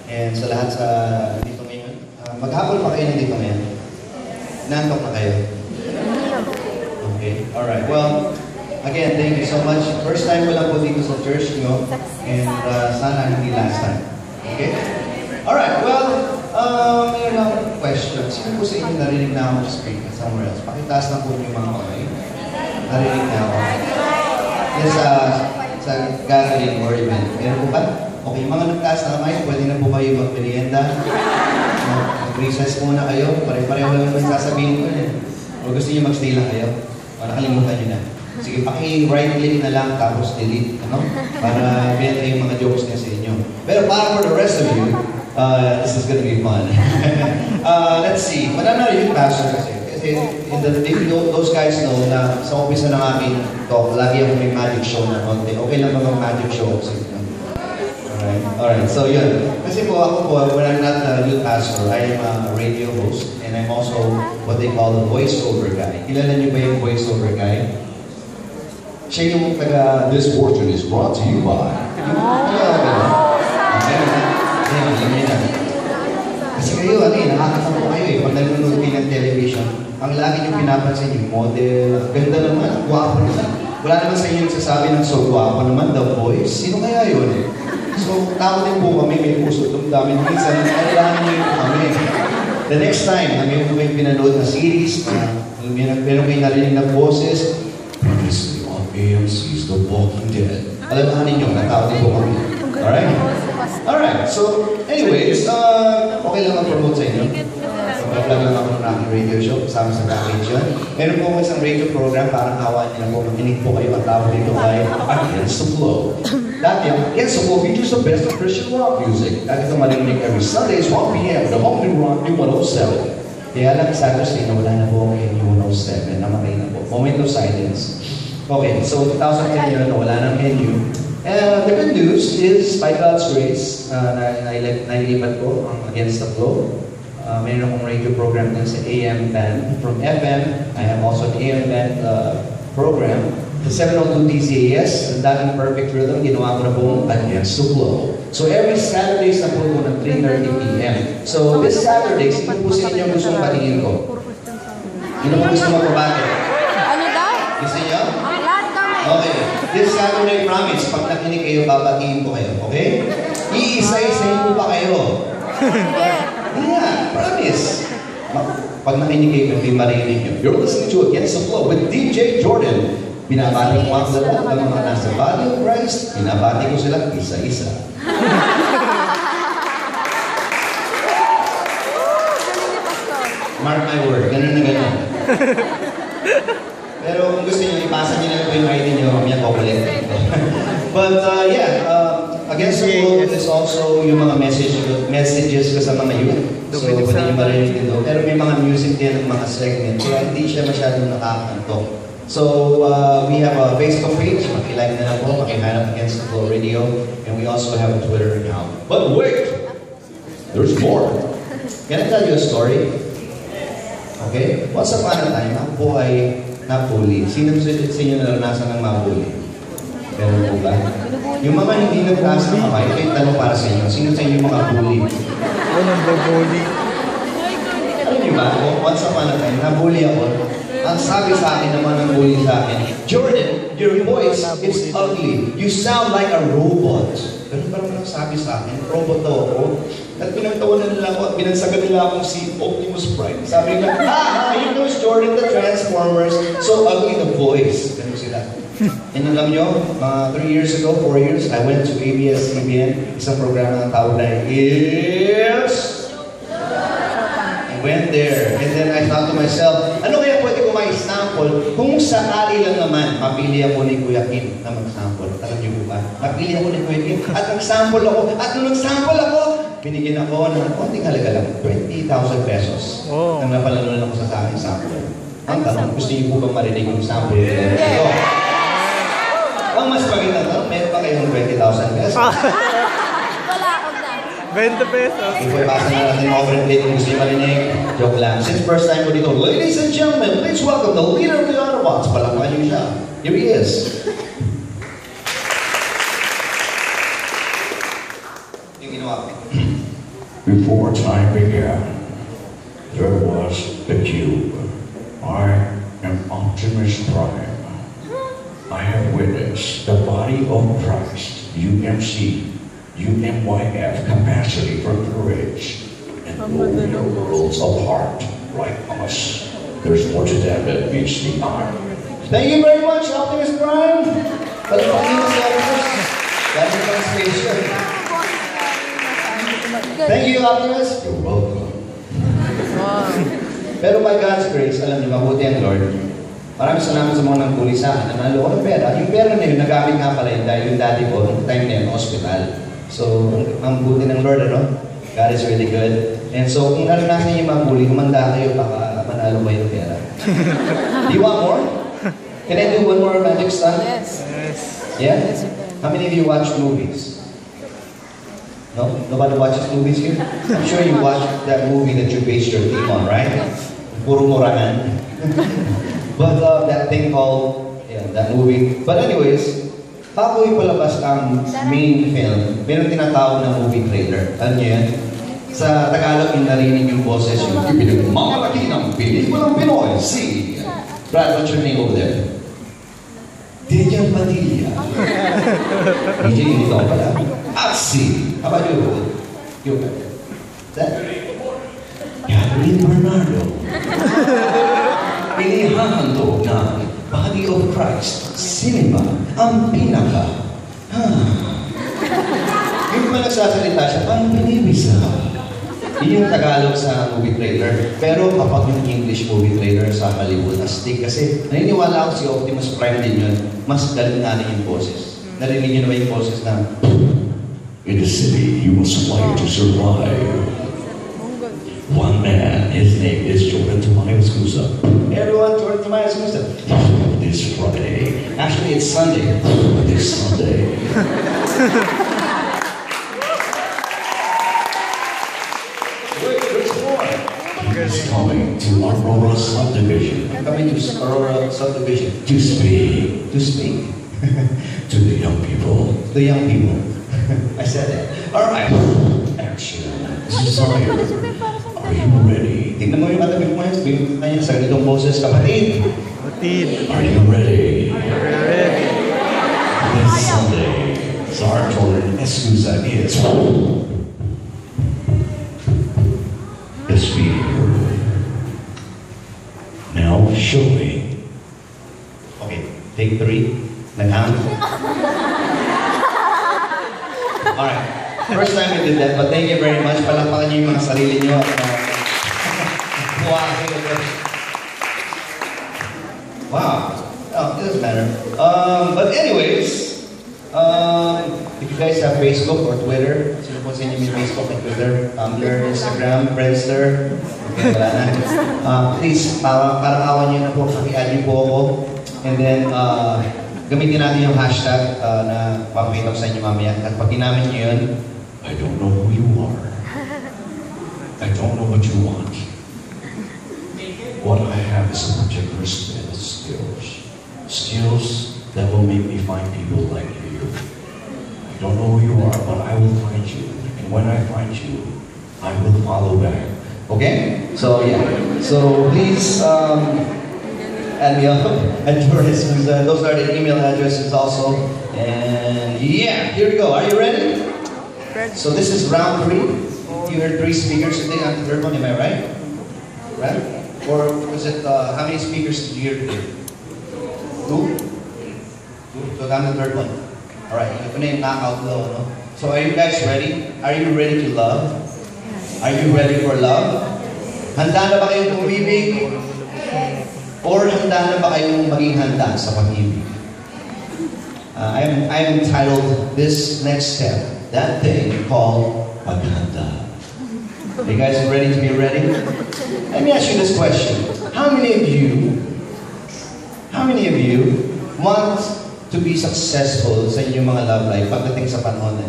And sa lahat sa dito ngayon, maghapon pa kayo nandito ngayon? Nantok na kayo? Okay, alright. Well, again, thank you so much. First time ko lang po dito sa church nyo. And sana hindi last time. Okay? Alright, well, mayroon lang question. Sino po sa inyo narinig na ako speak somewhere else? Pakitaas na po yung mga kamay. Narinig na ako. Yes, sa gathering or event. Meron po ba? Okay, mga nagtaas na kamay, pwede na po kayo mag-merienda. Mag-recess muna kayo. Pare-pareho lang naman sasabihin ko eh. O gusto niyo mag-stay lang kayo? O nakalimutan niyo na. Sige, paki-right-click na lang tapos delete. Ano? Para meron kayong mga jokes niya sa inyo. Pero para for the rest of you, this is gonna be fun. Let's see. Manana yung pastor kasi. Those guys know na sa umpisa ng aking talk, lagi ako may magic show na konti. Okay lang ba mag-magic show? Alright, so yun. Kasi po ako po, when I'm not a youth pastor, I am a radio host and I'm also what they call the voiceover guy. Kilala niyo ba yung voiceover guy? Siya yung taga, this portion is brought to you by. Kasi kayo, nakakatawa kayo eh. Pag nanonood kayo ng television, ang lagi nyo pinapansin yung model, ganda naman, guwapo naman. Wala naman sa inyo nagsasabi ng so guwapo naman, the voice. Sino kaya yun eh? So, tao din po kami, may puso dumdamin. Minsan, kailangan nyo yung kami. The next time, na may pinanood na series, meron kayo narinig na boses, previously on AMC's The Walking Dead. Alam na ninyo, na tao din po kami. Alright? Alright, so, anyways, okay lang mag-promote sa inyo. Mag-vlog lang ako ng aking radio show, kasama sa package yun. Meron po ako isang radio program, parang awaan niyo na po, makinig po kayo at tawag dito kay Against the Flow. Dati, Against the Flow features the best of Christian rock music. Dati ito marinig every Sundays, 1 p.m. The Homely Rock New 107. Kaya lang, Saturday na wala na po ang New 107, namatay na po. Moment of silence. Okay, so 2010 yun, wala nang NU. The good news is, by God's grace, nailipat ko ang Against the Flow. Mayroon akong radio program din sa AM band. From FM, I have also an AM band program. The 702 DZAS, ang dating Perfect Rhythm, ginawa ko na po Against the Flow. So every Saturdays na po ito ng 3:30 p.m. So this Saturday, sino po sa inyo gusto mong batiin ko? Sino po gusto magpabati? Ano daw? Gusto niyo? Lahat kami. Okay. This Saturday, promise, pag nakinig kayo, babatiin ko kayo. Okay? Iisa-isahin po ba kayo? Yeah, promise. Pag nakinig kayo, hindi marinig nyo. You're listening to Against the Flow with DJ Jordan. Binabati ko ang lahat ng mga nasa body of Christ. Binabati ko sila isa-isa. Mark my word, ganun na ganun. Pero kung gusto nyo, ipasa nyo na po yung ID nyo, mamaya ko ulit. But Against the Flow is also yung mga messages ko sa mga youth. So, pwede nyo marinig din doon. Pero may mga music din ng mga segment. Kaya hindi siya masyadong nakakanto. So, we have a Facebook page. Maki-like na lang po. Maki-hanap Against the Flow Radio. And we also have a Twitter account. But wait! There's more. Can I tell you a story? Okay? Once upon a time, ako po ay napuli. Sino sa inyo naranasan ng mabuli? Pero po ba? Yung mga hindi nagtaas ng kamay, ito yung tanong para sa inyo. Sino sa inyo mga bully? Ako nang bully. Alam niyo ba? Once upon a time, nabully ako. Ang sabi sa akin naman ng bully sa akin, Jordan, your voice is ugly. You sound like a robot. Ganun parang lang sabi sa akin, robot daw ako. At pinagtawanan nila ako at binansagan nila akong si Optimus Prime. Sabi nila, you know Jordan the Transformers, so ugly the voice. Ganun sila. And alam nyo, 3 years ago, 4 years, I went to ABS-CBN, isang programa ng tawag na Yes! I went there, and then I thought to myself, ano kaya pwede ko ma-sample kung sakali lang naman mapili ako ni Kuya Kim na mag-sample. Alam niyo po ba? Napili ako ni Kuya Kim at nag-sample ako. At nung nag-sample ako, binigyan ako ng konting halaga lang, 20,000 pesos. Oh. Nang napalanunan ako sa aking sample. Ang tanong, gusto niyo po bang marinig yung sample? Ito. Ang mas maganda to, meron pa kayong 20,000 pesos. Wala ako na. 20 pesos. Ipapasa na natin mga overplate kung gusto nyo marinig. Joke lang. Since first time ko dito, ladies and gentlemen, please welcome the leader of the Autobots. Palakpakan niyo siya. Here he is. Yung ginawa ko. Before time began, there was the cube. I am Optimus Prime. I have witnessed the body of Christ, UMC, UMYF capacity for courage and blowing the worlds apart like us. There's more to that than meets the eye. Thank you very much, Optimus Prime. Palipagin mo si Optimus. Dahil sa station. Thank you, Optimus. You're welcome. Pero by God's grace, alam niyo, mabuti ang Lord. Maraming salamat sa mga nangkuli sa akin. Nanalo ko ng pera. Yung pera na yun, nagamit nga pala yun dahil yung daddy ko, noong time na yun, hospital. So, ang buti ng Lord, ano? God is really good. And so, kung naranasan niyo yung mga bully, kumanda kayo, baka manalo kayo ng pera. Do you want more? Can I do one more magic stunt? Yes. Yeah? How many of you watch movies? No? Nobody watches movies here? I'm sure you watched that movie that you based your team on, right? Puro murahan. But that thing called, that movie. But anyways, bago ipalabas ang main film, meron tinatawag na movie trailer. Alam niyo yan? Sa Tagalog, yung narinig yung boses, yung pinagmamalaki ng pelikulang Pinoy, si Brad, what's your name over there? Dejan Padilla. DJ Unito pala. At si, how about you? You, that? Catherine Bernardo. Inihahandog ng Body of Christ, cinema, ang pinaka. Yung pa nagsasalita siya, parang pinibisa. Yun yung Tagalog sa movie trailer. Pero kapag yung English movie trailer sa Hollywood, astig. Kasi naniniwala ako si Optimus Prime din yun, mas galing nga yung boses. Narinig nyo naman yung boses na, In the city, you must fight to survive. One man, his name is Jordan Tobias Gusa. everyone, Jordan Tobias Musa. This Friday, Actually, it's Sunday. this Sunday, Wait, which one? he's coming to Aurora Subdivision Coming to Aurora Subdivision. to speak To speak to the young people. to the young people. I said it. Alright. Action, desire. Are you ready? Tignan mo yung katabi mo ngayon. Sabihin mo kanya sa ganitong boses, kapatid. Batid. Are you ready? Ready. This Sunday, Czar Jordan Escusa is the speaker. Now showing. Okay, take 3. Nag-hang. Alright. First time we did that, but thank you very much. Palakpakan niyo yung mga sarili niyo. Wow. Oh, it doesn't matter. But anyways, if you guys have Facebook or Twitter, sino po sa inyo may Facebook and Twitter, Tumblr, Instagram, Friendster, okay, wala na. Please, parang awan niyo na po, paki-add niyo po ako. And then, gamitin natin yung hashtag na papakita ko sa inyo mamaya. At pag ginamit niyo yun, I don't know who you are. I don't know what you want. What I have is a particular skills. Skills that will make me find people like you. I don't know who you are, but I will find you. And when I find you, I will follow back. okay? So, yeah. So, please, add me up at Doris. Those are the email addresses also. And yeah, here we go. Are you ready? So this is round 3. You heard 3 speakers today on the third one, am I right? Right? Or was it, how many speakers did you hear today? 2? 2? So on the third one. Alright, ito na yung knockout low, no? So are you guys ready? Are you ready to love? Are you ready for love? Handa na ba kayong umibig? Or handa na ba kayong maging handa sa pag-ibig? I am entitled this next step, that thing called paghanda. Are you guys ready to be ready? Let me ask you this question. How many of you want to be successful sa inyong mga love life pagdating sa panahon na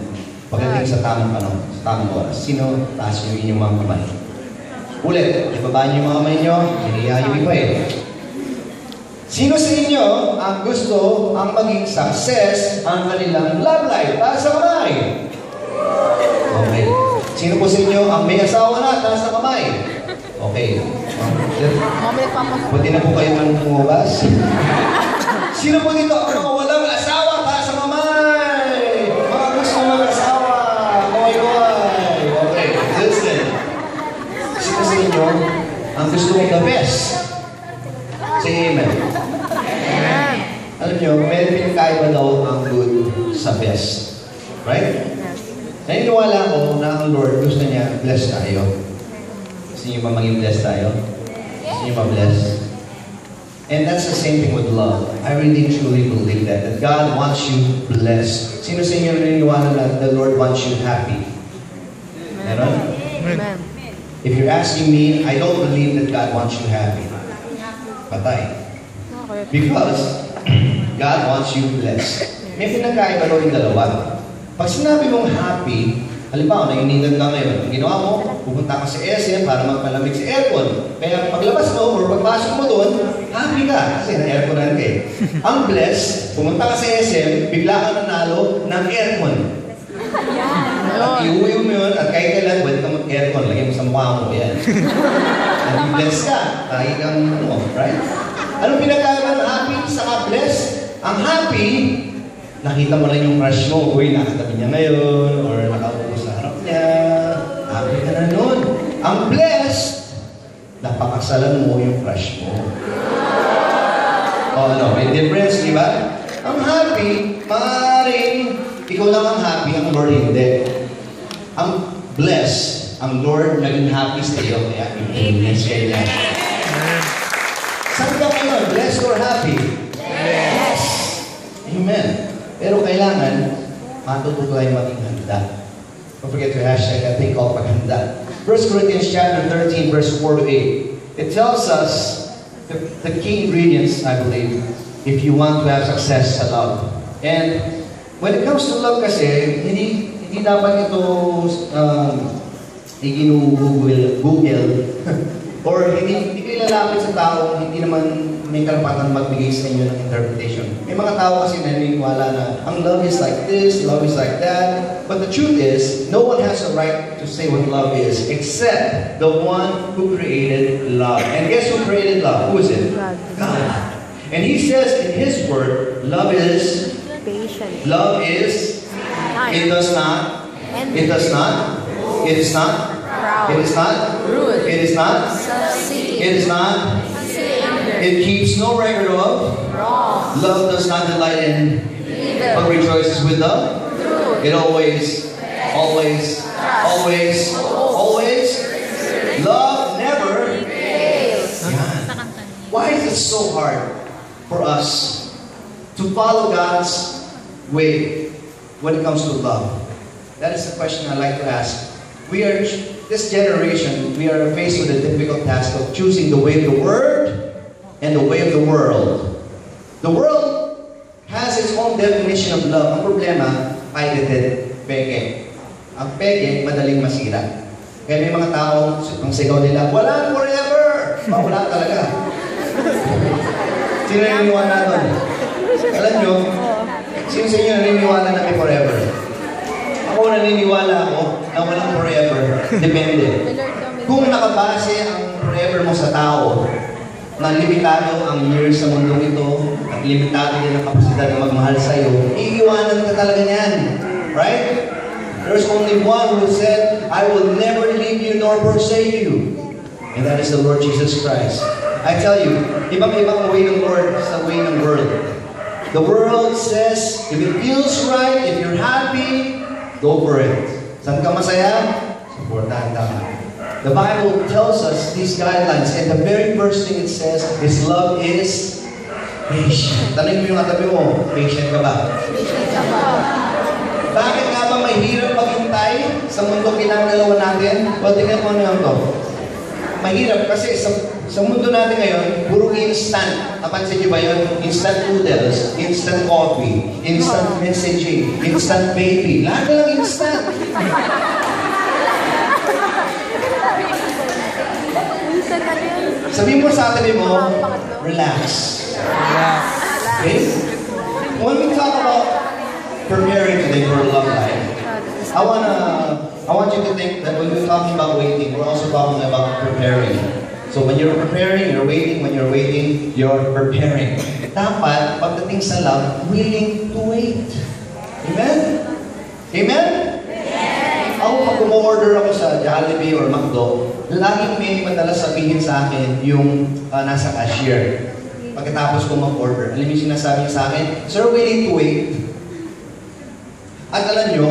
pagdating sa tamang panahon, sa tamang oras? Sino taas yung inyong mga kamay? Ulit, ibaba niyo yung mga kamay niyo, hinihiya yung iba eh. Sino sa inyo ang gusto ang maging success ang kanilang love life? Taas sa kamay! Okay. Sino po sa inyo ang may asawa na? Taas na kamay. Okay. Mami nagpapasok. Pwede na po kayo man lumabas. Sino po dito ang mga walang asawa? Taas na kamay. Mga gusto mag-asawa. Kaway-kaway. Okay, listen. Sino sa inyo ang gusto mong the best? Say amen. Alam nyo, may pinakaiba daw ang good sa best. Right? Naniniwala ko na ang Lord gusto niya bless tayo. Gusto niyo ba maging bless tayo? Gusto niyo ba bless? And that's the same thing with love. I really truly believe that God wants you blessed. Sino sa inyo naniniwala na the Lord wants you happy? Meron? Amen. If you're asking me, I don't believe that God wants you happy. Patay. Okay. Because God wants you blessed. May pinagkaiba rin yung dalawa. Pag sinabi mong happy, halimbawa, nainitan ka ngayon, ang ginawa mo, pupunta ka sa SM para magpalamig sa aircon. Kaya paglabas mo or pagpasok mo doon, happy ka kasi na-airconan ka eh. Ang blessed, pumunta ka sa SM, bigla ka nanalo ng aircon. At iuwi mo yun, at kahit kailan, pwede ka mag-aircon, lagyan mo sa mukha mo, yan. Naging blessed ka, lagi kang, right? Anong pinagkaiba ng happy sa blessed? Ang happy, nakita mo lang yung crush mo, uy, nakatabi niya ngayon, or nakaupo sa harap niya, happy ka na nun. Ang blessed, napakasalan mo yung crush mo. Oh, ano, may difference, di ba? Ang happy, maaaring ikaw lang ang happy, ang Lord hindi. Ang blessed, ang Lord naging happy sa iyo, kaya i-bless kayo niya. Saan ka ngayon? Blessed or happy? Yes! Amen. Pero kailangan, matuto tayo maging handa. Don't forget to hashtag that thing called paghanda. 1 Corinthians chapter 13, verse 4 to 8. It tells us the key ingredients, I believe, if you want to have success sa love. And when it comes to love kasi, hindi dapat ito Google or hindi kayo lalapit sa tao hindi naman may karapatan magbigay sa inyo ng interpretation. May mga tao kasi naniniwala na ang love is like this, love is like that. But the truth is, no one has a right to say what love is except the one who created love. And guess who created love? Who is it? God. And He says in His Word, love is Patient. Love is, it does not, it does not, it is not, it is not, Rude. it is not, Self-seeking. it is not, it keeps no record of, Wrong. love does not delight in, but Evil. rejoices with the, Truth. it always, love never. Fails. Yan. Why is it so hard for us to follow God's way when it comes to love? That is the question I like to ask. This generation, we are faced with a difficult task of choosing the way of the Word and the way of the world. The world has its own definition of love. Ang problema, pirated, peke. Ang peke, madaling masira. Kaya may mga tao, ang sigaw nila, wala forever! Wala talaga. Sino naniniwala doon? Alam nyo, sino sa inyo naniniwala na may forever? Ako naniniwala ako na walang forever. Depende. Kung nakabase ang forever mo sa tao, na limitado ang years sa mundong ito, at limitado din ang kapasidad na magmahal sa iyo, iiwanan ka talaga niyan. Right? There's only one who said, I will never leave you nor forsake you. And that is the Lord Jesus Christ. I tell you, ibang-ibang way ng Lord sa way ng world. The world says, if it feels right, if you're happy, go for it. Saan ka masaya? Supportahan ka. The Bible tells us these guidelines, and the very first thing it says is love is patient. Tanong mo yung katabi mo, patient ka ba? Bakit nga ba mahirap maghintay sa mundong ginagalawan natin? Well, tingnan mo naman to. Mahirap kasi sa mundo natin ngayon, puro instant. Napansin niyo ba yun? Instant noodles, instant coffee, instant messaging, instant baby. Lahat na lang instant. Sabihin mo sa tabi mo, relax. Okay? When we talk about preparing today for a love life, I wanna I want you to think that when we're talking about waiting, we're also talking about preparing. So when you're preparing, you're waiting. When you're waiting, you're preparing. Dapat, pagdating sa love, willing to wait. Amen? Amen? Ako, pag umorder ako sa Jollibee or McDo, laging may madalas sabihin sa akin yung nasa cashier. Pagkatapos ko mag-order, alam yung sinasabi niya sa akin, "Sir, willing to wait?" At alam nyo,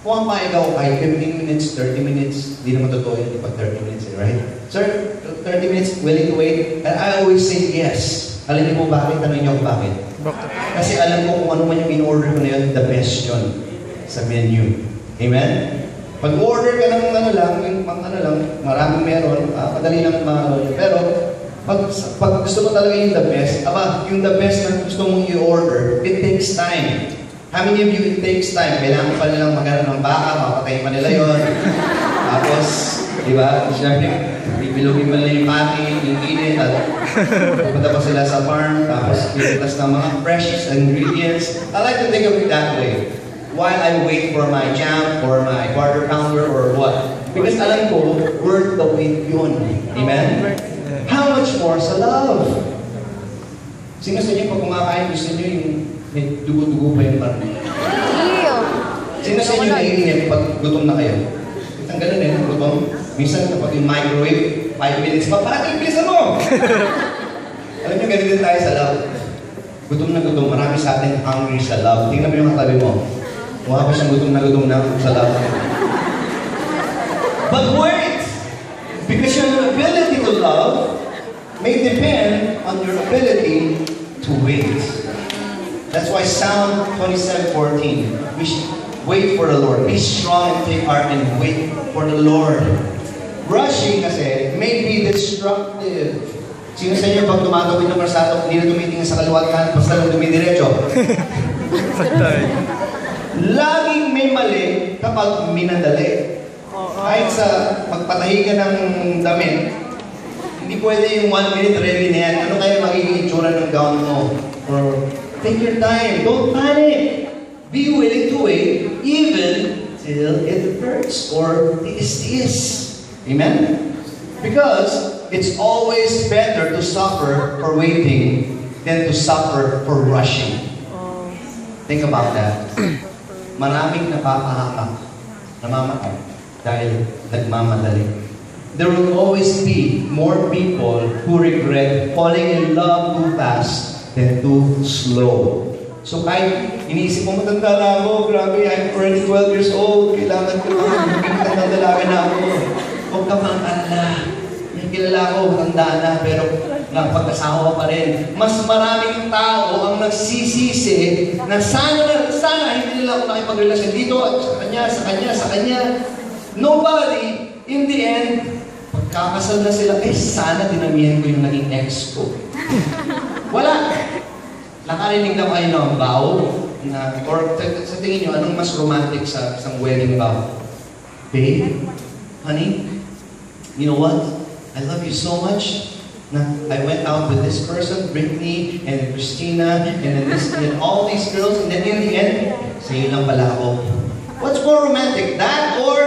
kung ang ikaw ay 15 minutes, 30 minutes, hindi naman totoo yun, pag 30 minutes, right? "Sir, 30 minutes, willing to wait?" And I always say yes. Alam niyo po bakit? Tanong niyo ako bakit? Kasi alam ko kung ano man yung in-order ko na yun, the best yun sa menu. Amen? Pag order ka ng ano lang, yung ano lang, maraming meron, madali lang pero pag gusto mo talaga yung the best, yung the best na gusto mong i-order, it takes time. How many of you, it takes time? Kailangan pa nilang magano ng baka, mapatayin pa nila yun. Tapos, di ba? Siyempre, bibilugin pa nila yung pati, yung init, at pupunta pa sila sa farm, tapos pipitas ng mga fresh ingredients. I like to think of it that way. While I wait for my jam, or my quarter pounder, or what. Because alam ko, worth the wait yun. Amen? How much more sa love? Sino sa inyo pag kumakain, gusto nyo yung may dugo-dugo pa yung karne? Sino sa inyo naiinip pag gutom na kayo? Ang ganun eh, gutom. Minsan kapag yung microwave, 5 minutes pa, parang ibisan mo! Alam nyo, ganun din tayo sa love. Gutom na gutom, marami sa atin hungry sa love. Tingnan mo yung katabi mo. Mukha pa siyang gutom na sa love. But wait! Because your ability to love may depend on your ability to wait. That's why Psalm 27:14, we should wait for the Lord. Be strong and take heart and wait for the Lord. Rushing kasi may be destructive. Sino sa inyo pag tumatawid ng karsado, hindi na tumitingin sa kaliwa at kanan, basta lang dumidiretso? Laging may mali kapag minadali. Kahit sa magpatahi ka ng damit, hindi pwede yung 1 minute ready na yan. Ano kaya magiging itsura ng gown mo? Or take your time. Don't panic. Be willing to wait even till it hurts or tiis-tiis. Amen? Because it's always better to suffer for waiting than to suffer for rushing. Think about that. Maraming napapahamak, namamatay dahil nagmamadali. There will always be more people who regret falling in love too fast than too slow. So kahit iniisip mo, matanda na ako, grabe, I'm already 12 years old, kailangan ko maging dalaga na ako. Huwag ka mag-alala. Yung kilala ko, matanda na, pero pagkasawa pa rin. Mas maraming tao ang nagsisisi na sana hindi nila ako nakipagrelasyon dito, sa kanya. Nobody, in the end, pagkakasal na sila, sana dinamihan ko yung naging ex ko. Wala. Nakarinig na kayo ng vow na, or sa tingin nyo, anong mas romantic sa isang wedding vow? Babe, honey, you know what? I love you so much. I went out with this person, Brittany, and Christina, and all these girls, and then in the end, sa'yo lang pala ako. What's more romantic? That or,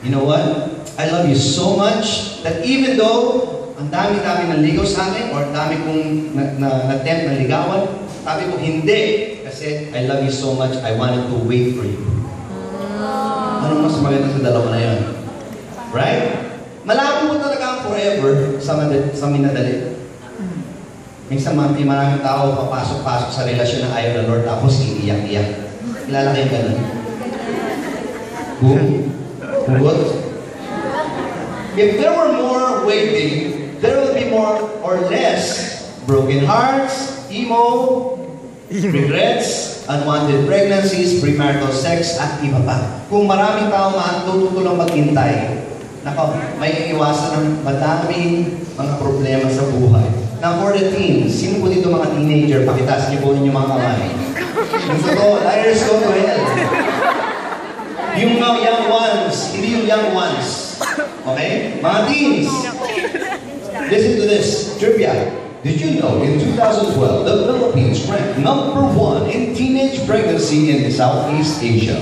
you know what? I love you so much that even though ang dami-dami ng ligaw sa akin or ang dami kong na-attempt na ligawan, sabi ko, hindi. Kasi I love you so much, I wanted to wait for you. Anong mas maganda sa dalawa na yun? Right? Malabo mo talaga ang forever sa minadali. Minsan maraming tao papasok-pasok sa relasyon ng ayaw ng Lord tapos iiyak-iyak. Kilala kayong ganun? Boom? Hugot? If there were more waiting, there will be more or less broken hearts, emo, regrets, unwanted pregnancies, premarital sex, at iba pa. Kung maraming tao matututo lang maghintay, nako, may iwasan ng madaming mga problema sa buhay. Now for the teens, sino po dito mga teenager? Pakitaas niyo po ninyo mga kamay. Yung totoo, liars go to hell. Yung mga young ones, hindi yung young ones. Okay? Mga teens, listen to this. Trivia. Did you know in 2012, the Philippines ranked #1 in teenage pregnancy in Southeast Asia?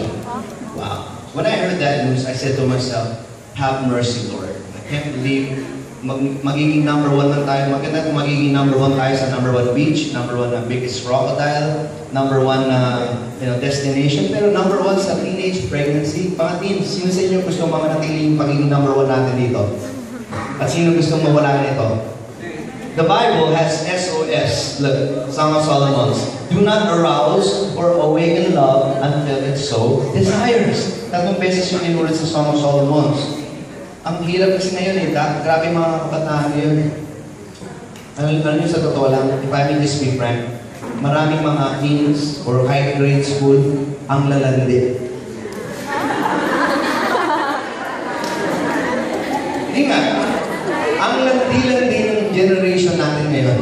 Wow. when I heard that news, I said to myself, have mercy, Lord. I can't believe magiging number one lang tayo. Maganda kung magiging number one tayo sa number one beach, number one na biggest crocodile, number one na destination, pero number one sa teenage pregnancy. Mga teens, sino sa inyo gusto manatili yung pagiging number one natin dito? At sino gusto mawala nito? The Bible has SOS, look, Song of Solomon. Do not arouse or awaken love until it so desires. 3 beses yung inulit sa Song of Solomon. Ang hirap kasi ngayon grabe mga kabataan ngayon. Alam niyo sa totoo lang, if I may just be frank, maraming mga teens or high grade school ang lalandi. Hindi nga, ang landi-landi ng generation natin ngayon.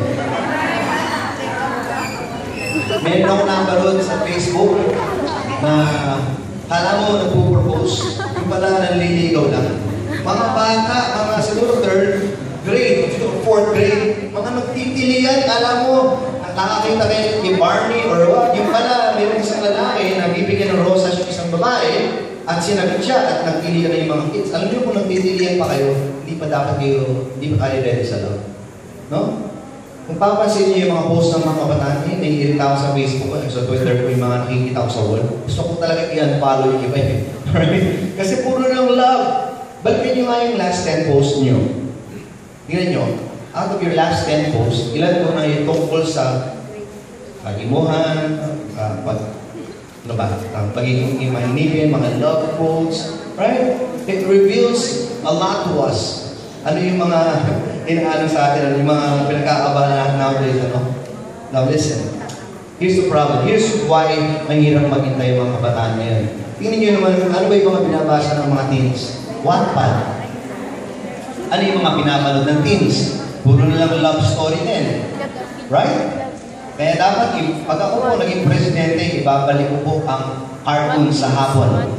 Meron akong nabaroon sa Facebook na kala mo nagpo-propose, yung pala nanliligaw lang. Mga bata, mga siguro 3rd grade, 4th grade, mga nagtitilian, alam mo, nakakita kayo ni Barney or what, yung pala, mayroong isang lalaki na bibigyan ng rosas yung isang babae, at sinagot siya at nagtilian na yung mga kids. Alam niyo kung nagtitilian pa kayo, hindi pa kayo ready sa love. No? Kung papansin niyo yung mga post ng mga kabataan, naiirita ako sa Facebook ko, sa Twitter ko yung mga nakikita ko sa wall. Gusto ko talaga i-unfollow yung iba eh. Right? Kasi puro ng love. Balikin niyo nga yung last 10 posts niyo. Tingnan niyo, out of your last 10 posts, ilan ko na yung tungkol sa pagimuhan, pagiging imahinigin, mga love quotes, right? It reveals a lot to us. Ano yung mga inaano sa atin, yung mga pinagkakabahan natin nowadays, Now listen, here's the problem. Here's why mahirap maghintay yung mga kabataan ngayon. Tingnan niyo naman, ano ba yung mga binabasa ng mga teens? Wattpad. Ano yung mga pinapanood ng teens? Puro nilang love story din. Right? Kaya dapat, pag ako po naging presidente, ibabalik ko po ang cartoon sa hapon.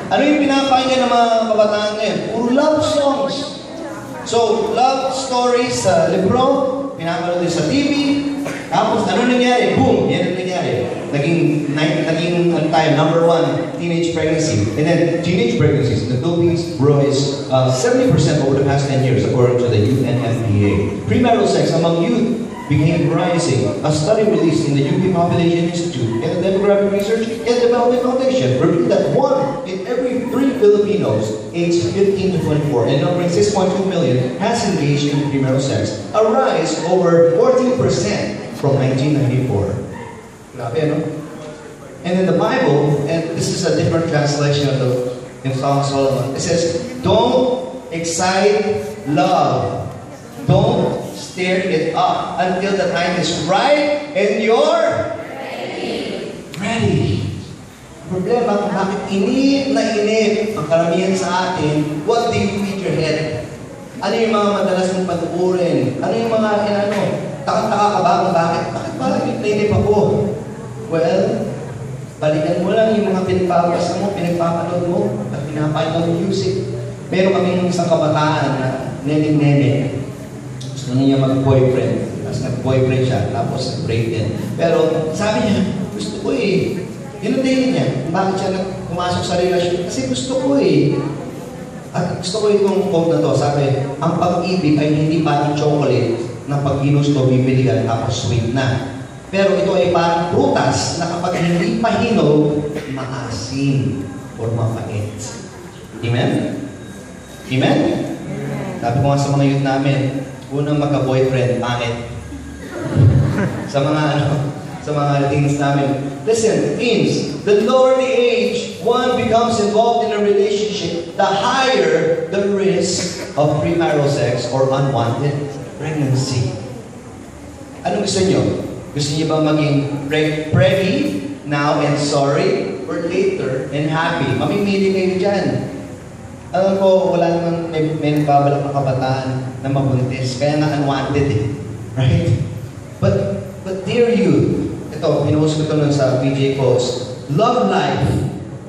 Ano yung pinapakinggan ng mga kabataan ngayon? Puro love songs. So, love stories sa libro, pinapanood din sa TV, tapos ano nangyari? Boom! Yan ang nangyari. Naging number 1, teenage pregnancy. And then, teenage pregnancies, the Philippines rose 70% over the past 10 years, according to the UNFPA. Premarital sex among youth became rising. A study released in the UK Population Institute and the Demographic Research and Development Foundation revealed that 1 in every 3 Filipinos aged 15 to 24 and numbering 6.2 million has engaged in premarital sex, a rise over 14% from 1994. Grabe, no? And in the Bible, and this is a different translation of in Song of Solomon, it says, don't excite love. Don't stir it up until the time is right and you're ready. Problema kung bakit inip na inip ang karamihan sa atin, what do you feed your head? Ano yung mga madalas mong patukurin? Ano yung mga takot-taka ka ba kung bakit ba inip na inip ako? Well, balikan mo lang yung mga pinagpapasa mo, pinagpapanood mo, at pinapakita mo music. Meron kaming isang kabataan na neneng-nene. Gusto niya mag-boyfriend. Tapos nag-boyfriend siya, tapos nag-break din. Pero sabi niya, gusto ko eh. Yun ang dahilan niya. Bakit siya pumasok sa relasyon? Kasi gusto ko eh. At gusto ko itong quote na to. Sabi, ang pag-ibig ay hindi parang chocolate na pag ginusto, bibili ka tapos sweet na. Pero ito ay parang prutas na kapag hindi pahinog, maasim or mapait. Amen? Amen? Sabi ko nga sa mga youth namin, unang magka-boyfriend, pangit. sa mga teens namin. Listen, teens, the lower the age one becomes involved in a relationship, the higher the risk of premarital sex or unwanted pregnancy. Ano gusto nyo? Gusto niyo ba maging ready now and sorry, or later and happy? Mamimili kayo dyan. Alam ko, wala naman may nagbabalak na kabataan na mabuntis. Kaya nga unwanted eh. Right? But dear you, ito, pinuhos ko ito nun sa PJ post. Love life.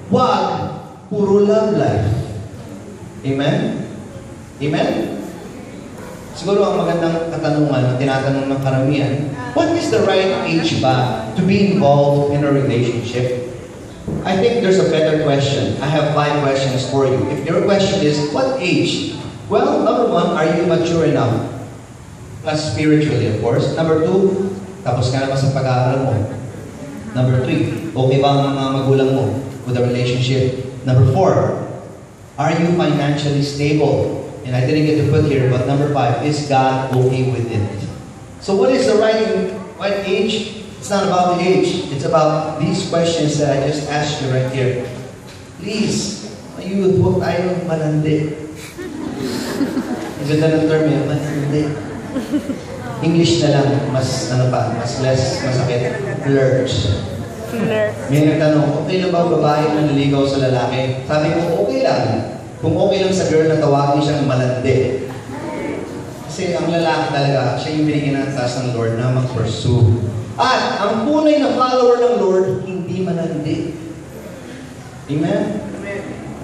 Wag puro love life. Amen? Amen? Siguro ang magandang katanungan na tinatanong ng karamihan, what is the right age ba to be involved in a relationship? I think there's a better question. I have 5 questions for you. If your question is, what age? Well, number 1, are you mature enough? Spiritually, of course. Number 2, tapos ka na ba sa pag-aaral mo? Number 3, okay ba ang mga magulang mo with a relationship? Number 4, are you financially stable? And I didn't get to put here, but number 5, is God okay with it? So what is the right age? It's not about the age. It's about these questions that I just asked you right here. Please, youth, huwag tayo malandi. Ang ganda ng term yun, malandi. English na lang, mas less masakit. Flirt. May nagtanong, okay lang ba babae nanliligaw sa lalaki? Sabi ko, okay lang. Kung okay lang sa girl na tawagin siyang malandi. Kasi ang lalaki talaga, siya yung binigyan ng taas ng Lord na mag-pursue. At ang tunay na follower ng Lord, hindi malandi. Amen?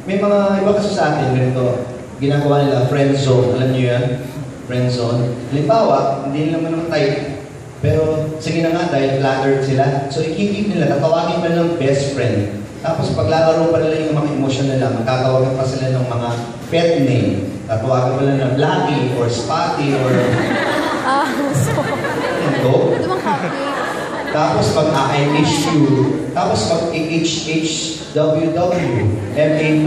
May mga iba kasi sa atin, ganito, ginagawa nila friend zone. Alam niyo yan? Friend zone. Halimbawa, hindi nila naman type. Pero sige na nga dahil flattered sila. So ikikip nila, tatawagin pa nilang best friend. Tapos paglalaro pa nila yung mga emosyon nila, magkatawagan pa sila ng mga pet name. Tatawagan pa nila ng Blackie or Spotty or... Ito. Tapos pag I miss you. Tapos pag HHWW, MAP,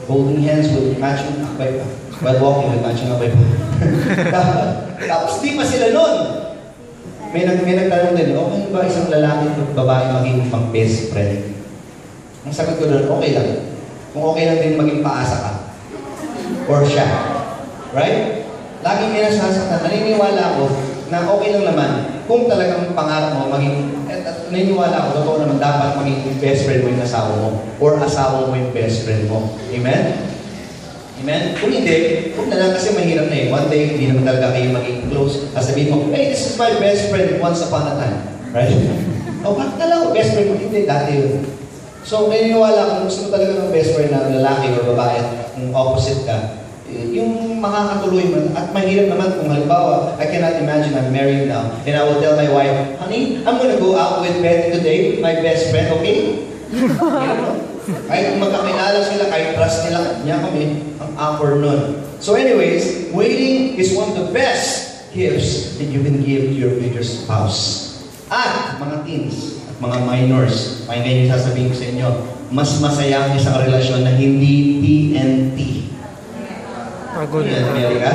holding hands with matching akbay pa. While walking with matching akbay pa. Tapos di pa sila nun. May nagtanong din, okay ba isang lalaki at babae maging pang-best friend? Ang sagot ko doon, okay lang. Kung okay lang din maging paasa ka. Or siya. Right? Laging may nasasaktan. Naniniwala ako na okay lang naman kung talagang pangarap mo maging, naniniwala ako, totoo naman dapat maging best friend mo yung asawa mo. Or asawa mo yung best friend mo. Amen? Amen? Kung hindi, kung na lang kasi mahirap na eh. One day, hindi naman talaga kayo maging close. Sasabihin mo, hey, this is my best friend once upon a time. Right? O, bakit na lang ako best friend mo? Hindi, dati yun. So, naniniwala kung gusto mo talaga ng best friend na lalaki o babae, kung opposite ka, yung makakatuloy mo. At mahirap naman kung halimbawa, I cannot imagine I'm married now, and I will tell my wife, honey, I'm gonna go out with Betty today, my best friend, okay? Kahit kung magkakilala sila, kahit trust nila, niya kami, ang awkward nun. So anyways, waiting is one of the best gifts that you can give to your future spouse. At mga teens, at mga minors, pakinggan yung sasabihin ko sa inyo, mas masaya ang isang relasyon na hindi TNT. Pagod. Amerika?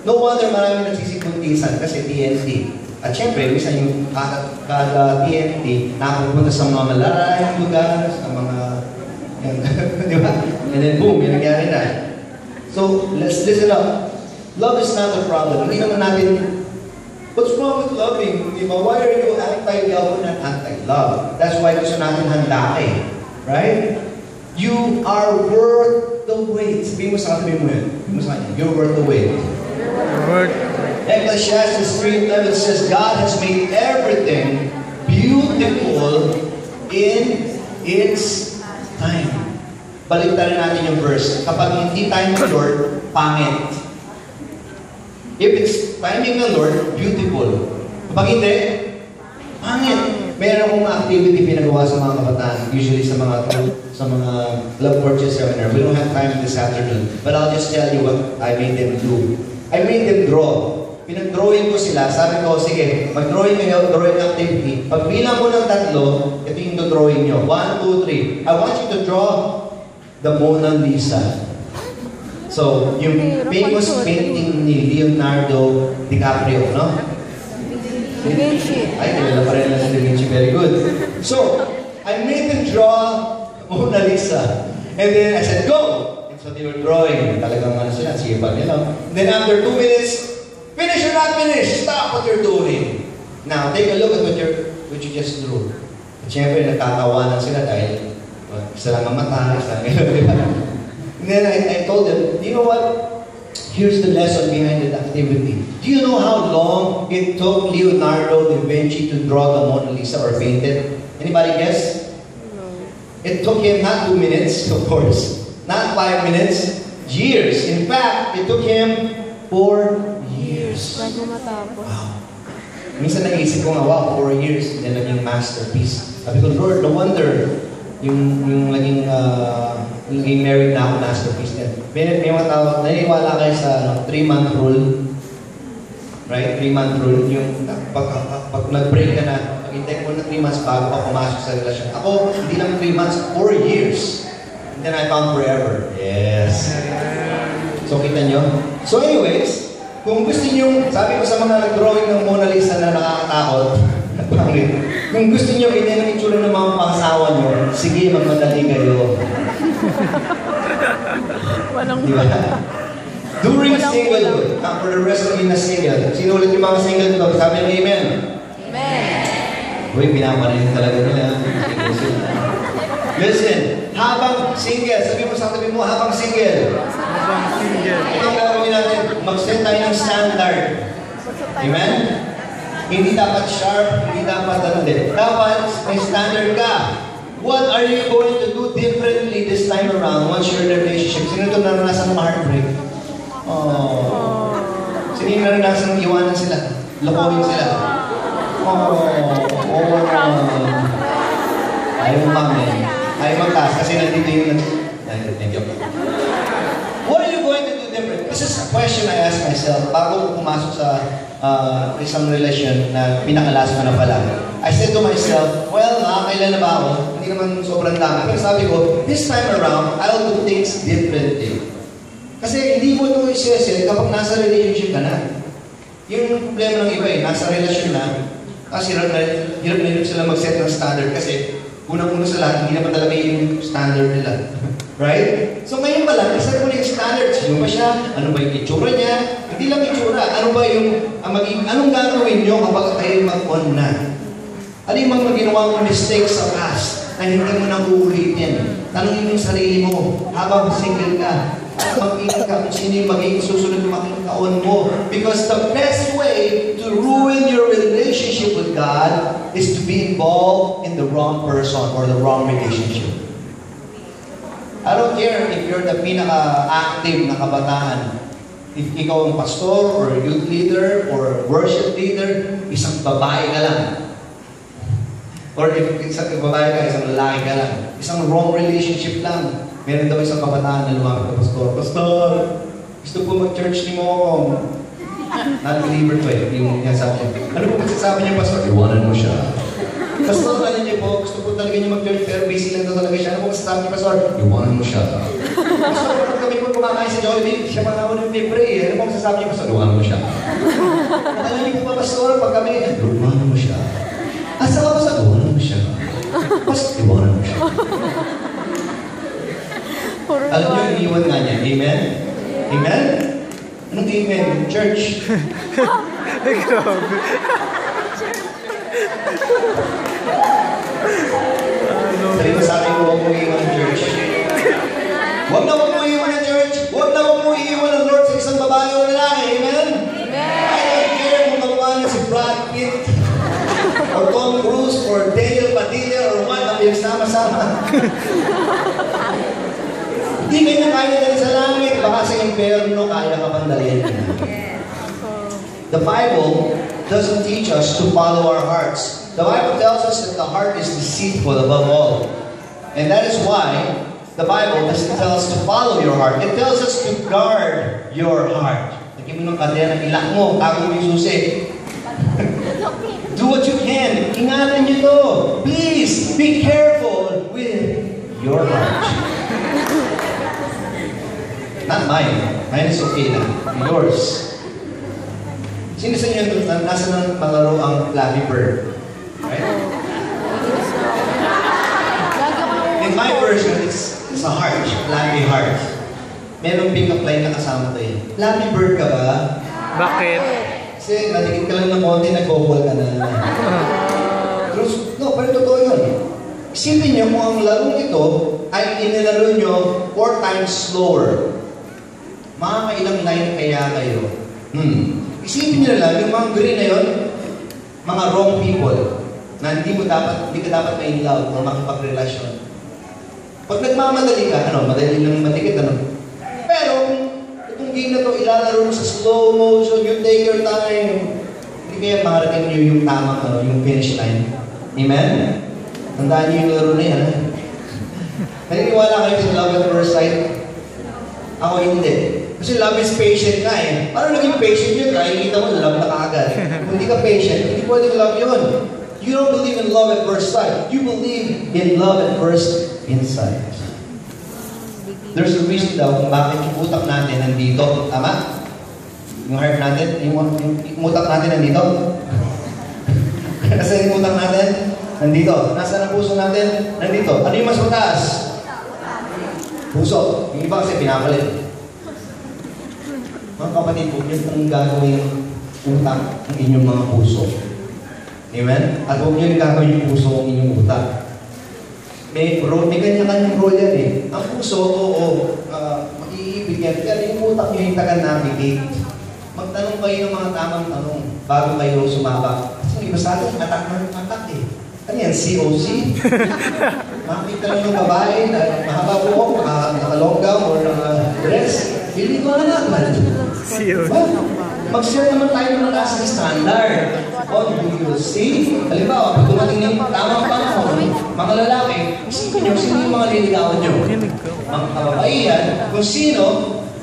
No wonder maraming nagsisikuntisan kasi TNT. At syempre, minsan yung kada TNT, nakapunta sa mga malalayang lugar, sa mga... di ba? And then boom, yung nangyari na. So, let's listen up. Love is not a problem. Hindi naman natin, what's wrong with loving? Di ba? Why are you anti-love or not anti-love? That's why gusto natin handa eh. Right? You are worth the wait. Sabihin mo sa katabi mo yun. Sabihin mo sa kanya, you're worth the wait. Worth. Ecclesiastes 3:11 says, God has made everything beautiful in its time. Baliktarin natin yung verse. Kapag hindi time ng Lord, pangit. If it's timing ng Lord, beautiful. Kapag hindi, pangit. Meron akong activity pinagawa sa mga kabataan, usually sa mga Love Porches seminar. We don't have time this afternoon. But I'll just tell you what I made them do. I made them draw. Pinag-drawing ko sila. Sabi ko, sige, mag-drawing kayo, drawing activity. Pag bilang mo ng 3, ito yung drawing nyo. 1, 2, 3. I want you to draw the Mona Lisa. So, yung famous painting ni Leonardo DiCaprio, no? Da Vinci. Ay, kilala pa rin na si Da Vinci. Very good. So, I made them draw Mona Lisa. And then I said, go! And so they were drawing. Talagang ano sila, sipa nila. And then after 2 minutes, finish or not finish, stop what you're doing. Now, take a look at what you just drew. At syempre, nagtatawanan sila dahil isa lang ang mata, isa lang ang And then I told them, you know what? Here's the lesson behind that activity. Do you know how long it took Leonardo da Vinci to draw the Mona Lisa or paint it? Anybody guess? No. It took him not 2 minutes, of course. Not 5 minutes. Years. In fact, it took him 4 years. Bago matapos. Wow. Minsan naisip ko nga, wow, 4 years, hindi na naging masterpiece. Sabi ko, Lord, no wonder yung naging married na ako, masterpiece din. May mga tao, naniniwala kayo sa 3-month rule. Right? 3-month rule. Yung pag nag-break ka na, mag-intake mo na 3 months bago ka pumasok sa relasyon. Ako, hindi lang 3 months, 4 years. And then I found forever. Yes. So, kita nyo? So anyways, kung gusto nyo, sabi ko sa mga nag-drawing ng Mona Lisa na nakakatakot, kung gusto nyo ganyan ang itsura ng mga pangasawa nyo, sige, magmadali kayo. Diba? During singlehood, for the rest of you na single, sinulit yung mga single to, sabi nyo, amen? Amen. Uy, pinapanihin talaga nila. Listen, habang single, sabi mo sa tabi mo, habang single. Habang single. Ang gagawin natin, mag-set tayo ng standard. Amen? Hindi dapat sharp, hindi dapat ano din. Dapat may standard ka. What are you going to do differently this time around once you're in a relationship? Sino ito naranasan ng heartbreak? Oh. Sino yung naranasan ng iwanan sila? Lokohin sila? Ayaw mami. Ayaw magtaas kasi nandito yung What are you going to do different? This is a question I ask myself bago ko pumasok sa isang relasyon na pinakalas mo na pala. I said to myself, well, nakakailan na ba ako? Hindi naman sobrang dami. Pero sabi ko, this time around, I'll do things differently. Kasi hindi mo ito isi-set kapag nasa relationship ka na. Yung problema ng iba nasa relasyon na, kasi hirap na hirap sila mag-set ng standard kasi unang-una sa lahat, hindi naman talaga yung standard nila. Right? So ngayon pa lang, isa ko na yung standards. Sino ba siya? Ano ba yung itsura niya? Hindi lang itsura. Ano ba yung, anong gagawin nyo kapag kayo mag-on na? Ano yung mga ginawa mong mistakes sa past na hindi mo na uulitin? Tanungin mo yung sarili mo habang single ka. Mag-ingat ka kung sino yung magiging susunod na makikataon mo. Because the best way to ruin your relationship with God is to be involved in the wrong person or the wrong relationship. I don't care if you're the pinaka-active na kabataan. If ikaw ang pastor or youth leader or worship leader, isang babae ka lang. Or if isang babae ka, isang lalaki ka lang. Isang wrong relationship lang. Meron daw isang kabataan na lumapit na pastor. Pastor, gusto po mag-church ni mo ako. Non-believer ko yung sabi niya. Ano po magsasabi niya, pastor? Iwanan mo siya. Pastor, ano niyo po, gusto po talaga niyo mag-church pero busy lang daw talaga siya. Ano po magsasabi niya, pastor? Iwanan mo siya. Pastor, kapag kami po kumakain sa Jollibee, siya mga ako ng libre eh. Ano po magsasabi niya, pastor? Iwanan mo siya. Alam niyo po ba, pastor, pag kami, iwanan mo siya. Asa ka, pastor? Iwanan mo siya. Pastor, iwanan mo siya. Alam niyo, iniwan nga niya. Amen? Amen? Anong amen? Church. Grabe. Sabi mo sa akin, huwag mo iiwan ng church. Huwag mo iiwan ng church. Huwag mo iiwan ng Lord sa isang babae o lalaki. Amen? I don't care kung magawa niya si Brad Pitt or Tom Cruise or Daniel Padilla or what ang sama-sama. Hindi kayo na kaya dali sa langit. Baka sa impyerno, kaya ka pang dalihan. The Bible doesn't teach us to follow our hearts. The Bible tells us that the heart is deceitful above all. And that is why the Bible doesn't tell us to follow your heart. It tells us to guard your heart. Lagyan mo ng kadena ng ilak mo, tago mo yung susi. Do what you can. Ingatan nyo to. Please, be careful with your heart. Not mine. Mine is okay na. Yours. Sino sa inyo nasa nang malaro ang Flappy Bird? Right? In my version, it's a heart. Flappy heart. Merong pick-up line na kasama tayo. Flappy Bird ka ba? Bakit? Kasi natikit ka lang ng konti, nag-bobble ka na. No, pero totoo yun. Isipin niyo kung ang larong ito ay inilaro nyo 4 times slower. Makakailang line kaya kayo. Isipin nyo lang, yung mga green na yun, mga wrong people na hindi ka dapat may love o makipagrelasyon. Pag nagmamadali ka, madali lang matikit, Pero, itong game na to, ilalaro mo sa slow motion, you take your time. Hindi kaya marating niyo yung tamang, yung finish line. Amen? Tandaan niyo yung laro na yan. Naniniwala kayo sa love at first sight? Ako hindi. Kasi love is patient nga eh. Paano naging patient yun? Nakikita mo, love na kaagad. Kung hindi ka patient, hindi pwedeng love yun. You don't believe in love at first sight. You believe in love at first insight. There's a reason daw kung bakit yung utak natin nandito. Tama? Yung heart natin, yung utak natin nandito. Nasaan yung utak natin? Nandito. Nasaan ang puso natin? Nandito. Ano yung mas mataas? Puso. Yung iba kasi pinapalit. Mga kapatid, huwag niyo pong gagawin utak ang inyong mga puso. Amen? At huwag niyo gagawin yung puso ang inyong utak. May kanya-kanyang role yan eh. Ang puso, mag-iibig yan. Pero yung utak niyo yung taga-navigate. Magtanong kayo ng mga tamang tanong bago kayo sumabak. Kasi iba sa atin, attack eh. Ano yan? COC? Makikita lang ng babae na mahaba po, nakalonggaw or dress. Hindi ko naman. Mag-share naman tayo ng nasa standard. You will see. Halimbawa, pag dumating yung tamang panahon, mga lalaki, isipin nyo, sino yung mga liligawan nyo? Mga kababaihan, kung sino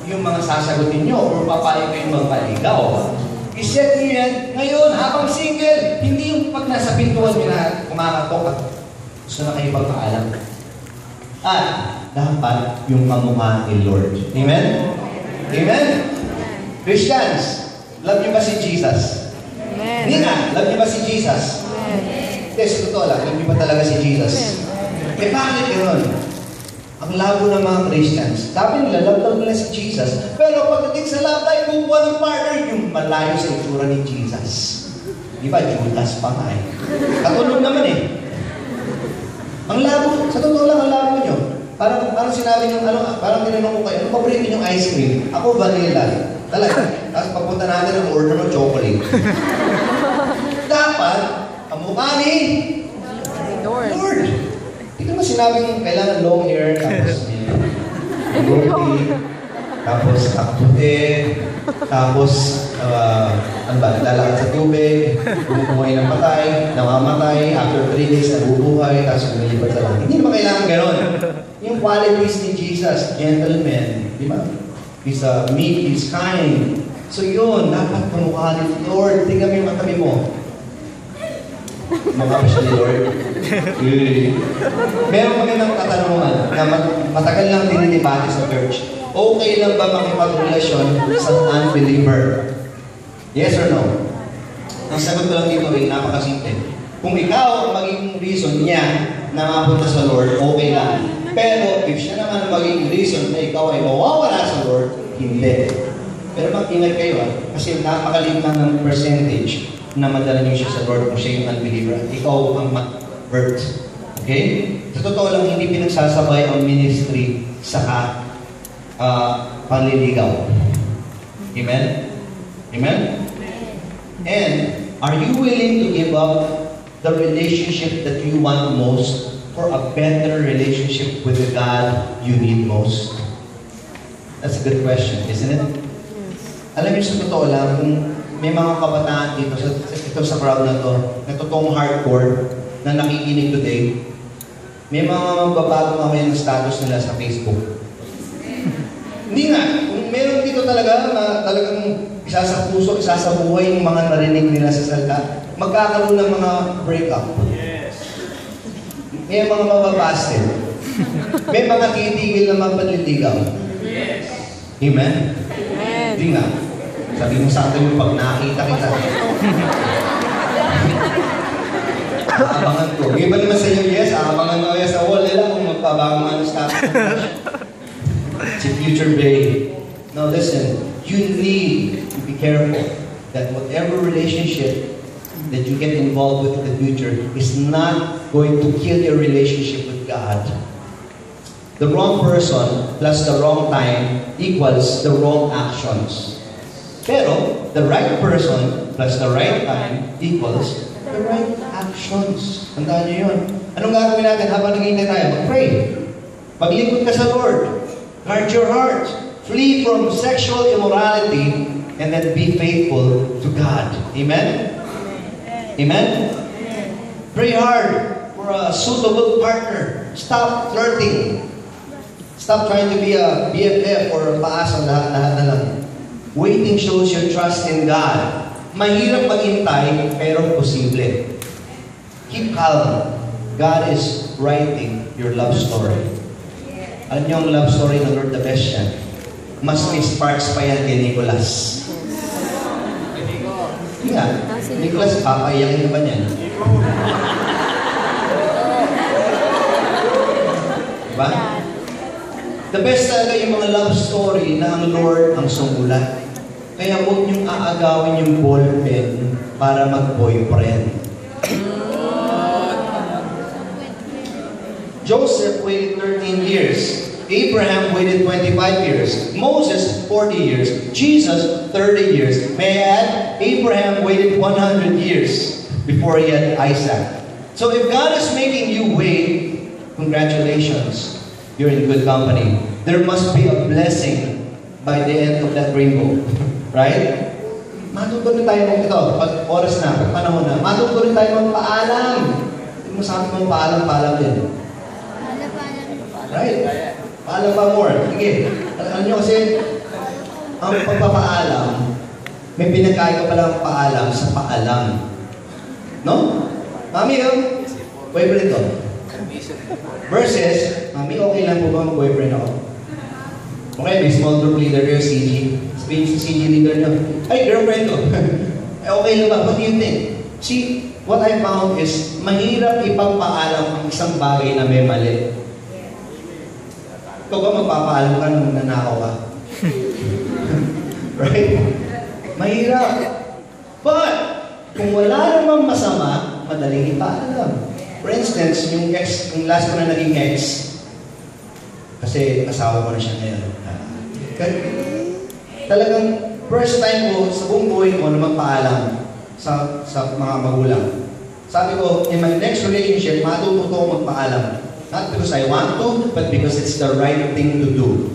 yung mga sasagutin nyo or papayag kayong magpaligaw. I-set nyo yan ngayon habang single. Hindi yung pag nasa pintuan nyo na kumakatok at gusto na kayo pagpaalam. At dapat yung kamukha ni Lord. Amen? Amen? Christians, love nyo ba si Jesus? Amen. Hindi nga, love nyo ba si Jesus? Amen. Yes, totoo lang, love nyo ba talaga si Jesus? Eh bakit gano'n? Ang labo ng mga Christians. Sabi nila, love nila si Jesus. Pero pagdating sa love life, kukuha ng partner, yung malayo sa itsura ni Jesus. Di ba, Judas pa nga eh. Katulog naman eh. Ang labo, sa totoo lang, ang labo nyo. Parang sinabi nyo, parang tinanong ko kayo, ano paborito nyong ice cream? Ako, vanilla. Talaga. Tapos papunta natin ang order ng chocolate. Dapat, ang mukha ni Lord. Ito naman sinabing kailangan long hair, tapos goatee, tapos kaputi, tapos ano ba, lalakad sa tubig, bumubuhay ng patay, namamatay, after 3 days nabubuhay, tapos lumilipat sa langit. Hindi naman kailangan gano'n. Yung qualities ni Jesus, gentleman, di ba? He's meek, he's kind. So yun, dapat kamukha ni Lord. Tingnan mo yung katabi mo. Mukha siya ni Lord. Meron kami ng katanungan na matagal lang dinidebate sa church. Okay lang ba makipagrelasyon sa unbeliever? Yes or no? Ang sagot ko lang dito ay napakasimple. Kung ikaw ang magiging reason niya na mapunta sa Lord, okay lang. Pero if siya naman ang magiging reason na ikaw ay mawawala sa Lord, hindi. Pero mag-ingat kayo kasi napakaliit lang ng percentage na madala niyo siya sa Lord kung siya yung unbeliever. Ikaw ang mag-birth. Okay? Sa totoo lang, hindi pinagsasabay ang ministry sa panliligaw. Amen? Amen? And, are you willing to give up the relationship that you want most for a better relationship with the God you need most? That's a good question, isn't it? Alam niyo, sa totoo lang, kung may mga kabataan dito sa crowd na to, na totoong hardcore, na nakikinig today, may mga magbabago mamaya ng status nila sa Facebook. Hindi nga, kung meron dito talaga na talagang isa sa puso, isa sa buhay yung mga narinig nila sa salita, magkakaroon ng mga breakup. May mga mababasted. May mga titigil na magpanliligaw. Amen? Amen. Hindi nga. Sabi mo sa akin yung pag nakita kita. Aabangan ko. May iba naman sa inyo, yes, aabangan mo sa wall nila kung magpabago nga ng status. It's a future babe. Now listen, you need to be careful that whatever relationship that you get involved with in the future is not going to kill your relationship with God. The wrong person plus the wrong time equals the wrong actions. Pero, the right person plus the right time equals the right actions. Tandaan niyo yun. Anong gagawin natin habang naghihintay tayo? Mag-pray. Maglingkod ka sa Lord. Guard your heart. Flee from sexual immorality and then be faithful to God. Amen? Amen? Pray hard for a suitable partner. Stop flirting. Stop trying to be a BFF or a paasa, lahat-lahat na lang. Waiting shows your trust in God. Mahirap maghintay, pero posible. Keep calm. God is writing your love story. Alam niyo ang love story ng Lord the best yan. Mas may sparks pa yan kay Nicholas. Nga, Nicholas, papayakin ka ba niyan? Diba? The best talaga yung mga love story na ang Lord ang sumulat. Kaya huwag niyong aagawin yung ballpen para mag-boyfriend. Joseph waited 13 years. Abraham waited 25 years. Moses, 40 years. Jesus, 30 years. May I add, Abraham waited 100 years before he had Isaac. So if God is making you wait, congratulations. You're in good company. There must be a blessing by the end of that rainbow. Right? Matutuloy tayo ng ito. Pag oras na, pag panahon na, matutuloy tayo ng paalam. Hindi mo sabi mong paalam din. Right? Paalam pa more. Sige. Alam nyo kasi, ang pagpapaalam, may pinagkaya ka palang paalam sa paalam. No? Mami, boyfriend to. Versus, Mami, okay lang po ba mag-boyfriend ako? Okay, may small group leader kayo, CG. Sabihin sa CG leader nyo, ay, girlfriend ko. Okay lang ba? What do you think? See, what I found is, mahirap ipagpaalam ang isang bagay na may mali. Ikaw ba magpapaalam ka nung nanakaw ka? Right? Mahirap. But, kung wala namang masama, madaling ipaalam. For instance, yung last ko na naging ex, kasi asawa ko na siya ngayon. Talagang first time ko sa buong buhay ko na magpaalam sa mga magulang. Sabi ko, in my next relationship, matututo ko magpaalam. Not because I want to, but because it's the right thing to do.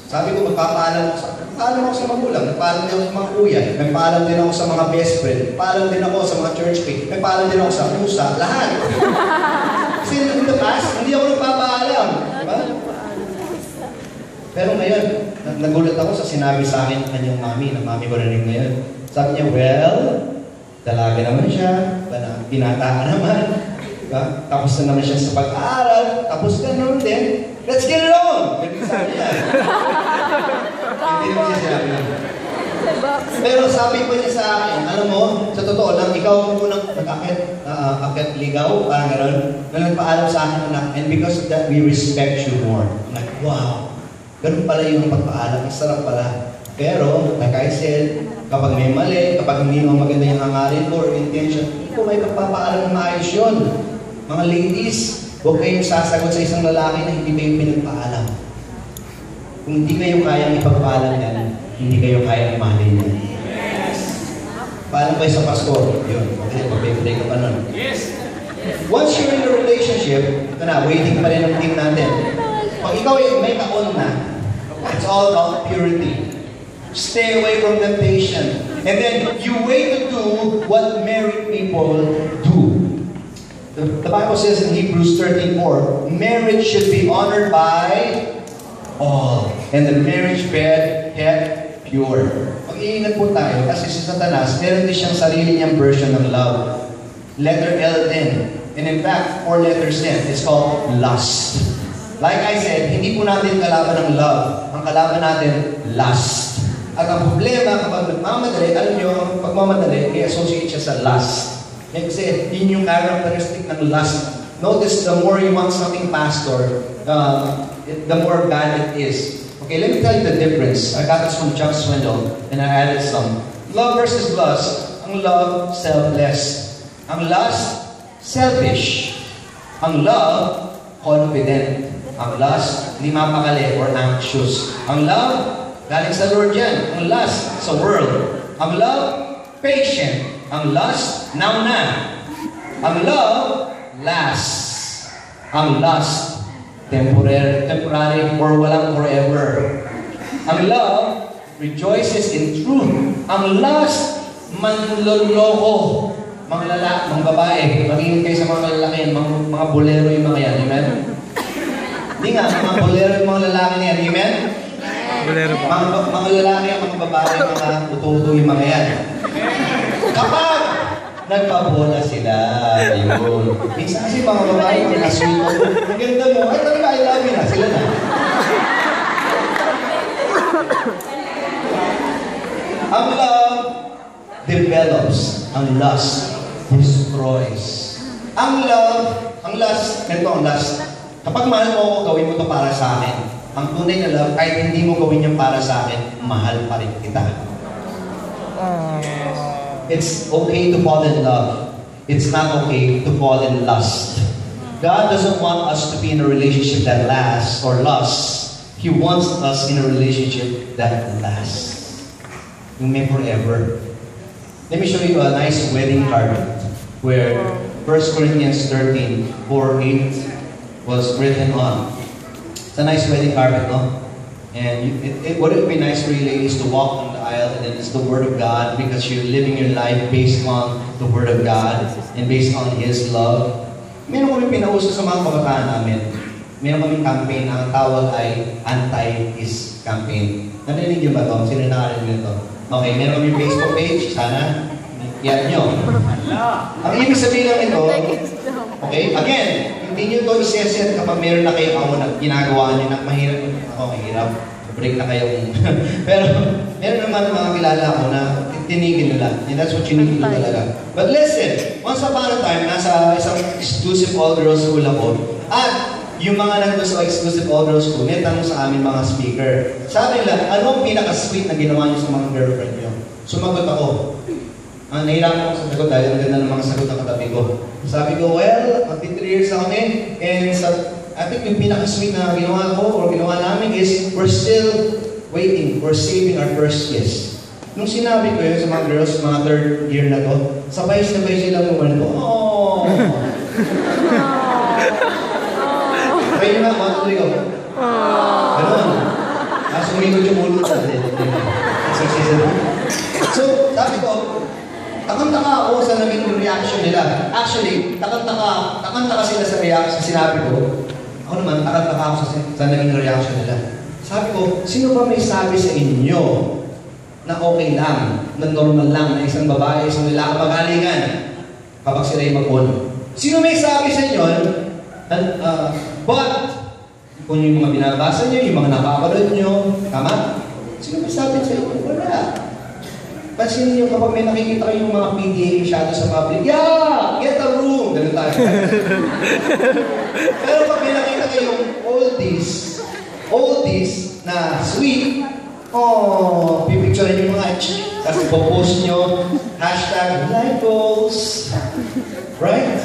Sabi ko, magpapaalam ako sa magulang, nagpaalam din ako sa mga kuya, nagpaalam din ako sa mga best friend, nagpaalam din ako sa mga church mate, nagpaalam din ako sa pusa, lahat. Kasi in the past, hindi ako nagpapaalam. Diba? Pero ngayon, nagulat ako sa sinabi sa akin ng kanyang mami, na mami ko na rin ngayon. Sabi niya, well, dalaga naman siya, binata naman. Diba? Tapos na naman siya sa pag-aaral, tapos gano'n din, let's get it on! Ganun sabi niya. Hindi naman siya sinabi naman. Pero sabi pa niya sa akin, alam mo, sa totoo lang, ikaw ang unang nag-akit ligaw, parang gano'n, na nagpaalam sa akin, anak, and because of that, we respect you more. I'm like, wow, ganun pala yung pagpaalam, sarap pala. Pero, like I said, kapag may mali, kapag hindi mo maganda yung hangarin ko or intention, hindi ko may pagpapaalam na maayos yun. Mga ladies, huwag kayong sasagot sa isang lalaki na hindi kayo pinagpaalam. Kung hindi kayo kayang ipagpaalam yan, hindi kayo kayang mahalin yan. Paalam kayo sa pastor. Yun, okay, pag-pray ka pa nun. Once you're in a relationship, ito na, waiting pa rin ang team natin. Pag ikaw ay may taon na, it's all about purity. Stay away from temptation. And then, you wait to do what married people do. The Bible says in Hebrews 13:4, marriage should be honored by all, and the marriage bed kept pure. Mag-iingat po tayo kasi si Satanas, meron din siyang sarili niyang version ng love. Letter L din. And in fact, 4 letters din. It's called lust. Like I said, hindi po natin kalaban ng love. Ang kalaban natin, lust. At ang problema kapag nagmamadali, alam nyo, ang pagmamadali, i-associate siya sa lust. Kasi yun yung characteristic ng lust. Notice, the more you want something, pastor, the more bad it is. Okay, let me tell you the difference. I got this from Chuck Swindoll, and I added some. Love versus lust. Ang love, selfless. Ang lust, selfish. Ang love, confident. Ang lust, hindi mapakali or anxious. Ang love, galing sa Lord yan. Ang lust, sa world. Ang love, patient. Ang lust, now na. Ang love, lasts. Ang lust, temporary or walang forever. Ang love, rejoices in truth. Ang lust, manloloko. mga babae, magiging kayo sa mga lalaki yan, mga bolero yung mga yan, amen? Hindi nga, mga bolero yung mga lalaki na yan, amen? Bolero po. Mga lalaki, mga babae, mga ututo yung mga yan. Kapag nagpabola sila, yun. Minsan kasi mga babae, mga sweet, ang ganda mo, ay talaga, I love you na, sila na. Ang love develops, ang lust destroys. Ang lust, ito ang lust. Kapag mahal mo ako, gawin mo to para sa akin. Ang tunay na love, kahit hindi mo gawin yan para sa akin, mahal pa rin kita. It's okay to fall in love. It's not okay to fall in lust. God doesn't want us to be in a relationship that lasts or lusts. He wants us in a relationship that lasts. Yung may forever. Let me show you a nice wedding carpet where 1 Corinthians 13:4-8 was written on. It's a nice wedding carpet, no? And wouldn't it be nice for you ladies to walk on the aisle and then it's the Word of God because you're living your life based on the Word of God and based on His love. Meron kami pinauso sa mga kabataan namin. Meron kaming campaign, ang tawag ay Anti-Kiss Campaign. Narinig niyo ba ito? Sino nakarinig nito? Okay, meron kami Facebook page. Sana, yan nyo. Ang ibig sabihin lang ito, okay, again, hindi nyo ito iseset kapag meron na kayo ako na ginagawa nyo na mahirap. Ako, mahirap. Break na kayong... Pero, meron naman mga kilala ko na tinigil nila. And that's what you need to do talaga. But listen, once upon a time, nasa isang exclusive all-girls school ako. At yung mga nandun sa exclusive all-girls school, may tanong sa amin mga speaker. Sabi nila, ano ang pinaka-sweet na ginawa niyo sa mga girlfriend niyo? Sumagot ako. Nahirapan ako sa sagot dahil ang ganda ng mga sagot na katabi ko. Sabi ko, well, magti 3 years na kami, and I think yung pinaka-sweet na ginawa ko or ginawa namin is we're still waiting, we're saving our first kiss. Nung sinabi ko yun sa mga girls, mga 3rd year na to, sabay-sabay silang umano ko, oh! Kaya nga, mga tuloy ko, gano'n. Sumikot yung ulo sa So, sabi ko, takang-taka ako sa naging reaction nila. Actually, takang-taka sila sa reaction, sinabi ko. Ako naman, takang-taka ako sa naging reaction nila. Sabi ko, sino ba may sabi sa inyo na okay lang, na normal lang, na isang babae, isang lalaki magalingan kapag sila yung mag-on? Sino may sabi sa inyo, but, kung yung mga binabasa nyo, yung mga napapanood nyo, tama? Sino may sabi sa inyo? Wala. Pansin niyo kapag may nakikita kayong mga PDA masyado sa public, yeah! Get a room! Ganun tayo. Pero pag may nakita kayong oldies na sweet, oh, pipicturean yung mga tapos ipopost nyo, hashtag life goals. Right?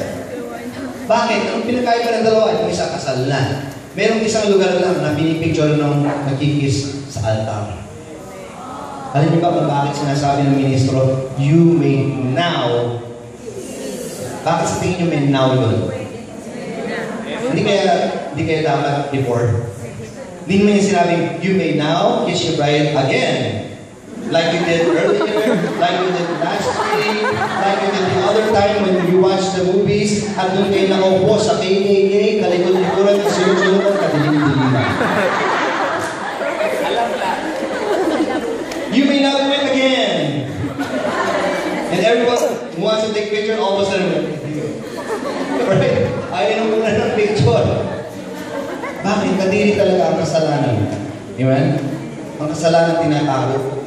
Bakit? Anong pinakaiba ng dalawa? Yung isa kasal na. Merong isang lugar lang na pinipicture ng nagkikis sa altar. Alam niyo ba kung bakit sinasabi ng ministro, you may now? Bakit sa tingin niyo may now yun? Hindi kaya dapat before? Hindi mo yung sinabing, you may now kiss your bride again. Like you did earlier, like you did last week, like you did the other time when you watched the movies, at doon kayo nakaupo sa KKK, kalikod-likuran, sunod-sunod, kadilim-diliman. You may not do it again. And everyone who wants to take picture, all of a sudden, right? Ayaw nang muna ng picture. Bakit? Kadiri talaga ang kasalanan. Amen? Ang kasalanan tinatago.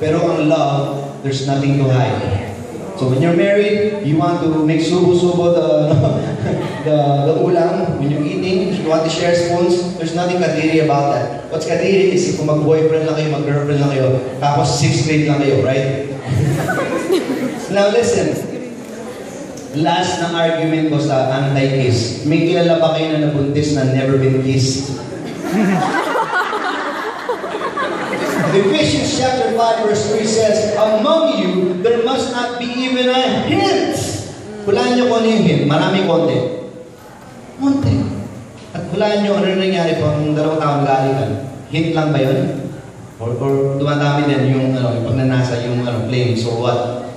Pero ang love, there's nothing to hide. So when you're married, you want to make subo-subo the ulam. When you're eating, you want to share spoons, there's nothing kadiri about that. What's kadiri is kung mag-boyfriend lang kayo, mag-girlfriend lang kayo, tapos 6th grade lang kayo, right? Now listen. Last na argument ko sa anti-kiss. May kilala ba kayo na nabuntis na never been kissed? Ephesians chapter 5 verse 3 says, among you, there must not be even a hint. Hulaan nyo kung ano yung hint. Marami konti. Konti. At hulaan nyo ano nangyari po ang dalawang taong galitan. Hint lang ba yun? Or dumadami din yung pagnanasa, yung flames or what?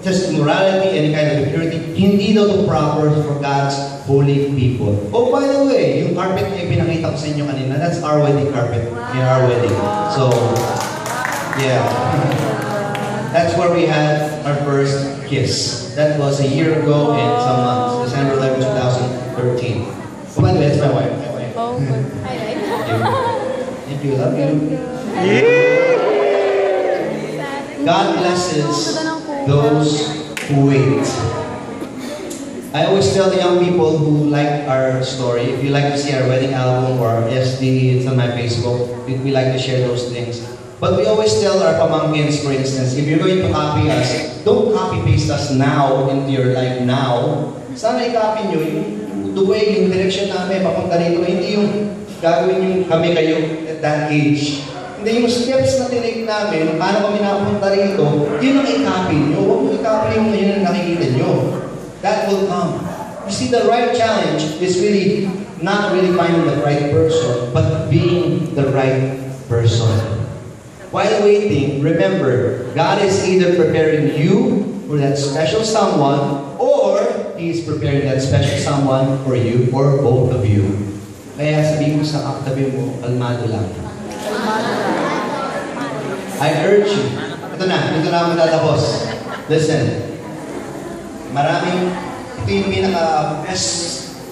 just immorality, any kind of impurity, hindi daw to proper for God's holy people. Oh, by the way, yung carpet na pinakita ko sa inyo kanina, that's our wedding carpet in our wedding. So, yeah. That's where we had our first kiss. That was a year ago in some months, December 11, 2013. Oh, by the way, that's my wife. Oh, good. Thank you. Love you. God blesses those who wait. I always tell the young people who like our story, if you like to see our wedding album or SD, it's on my Facebook, we like to share those things. But we always tell our pamangkins, for instance, if you're going to copy us, don't copy-paste us now into your life now. Sana i-copy nyo yung the way, yung direction namin, papunta rito, hindi yung gagawin yung kami kayo at that age. Hindi yung steps na tinake namin, paano kami napunta rito, yun ang i-copy nyo. Huwag mo i-copy yung ngayon na nakikita nyo. That will come. You see, the right challenge is really not really finding the right person, but being the right person. While waiting, remember, God is either preparing you for that special someone, or He is preparing that special someone for you, or both of you. Kaya sabihin mo sa kakatabi mo, kalmado lang. I urge you. Ito na ako matatapos. Listen. Ito yung pinaka-best,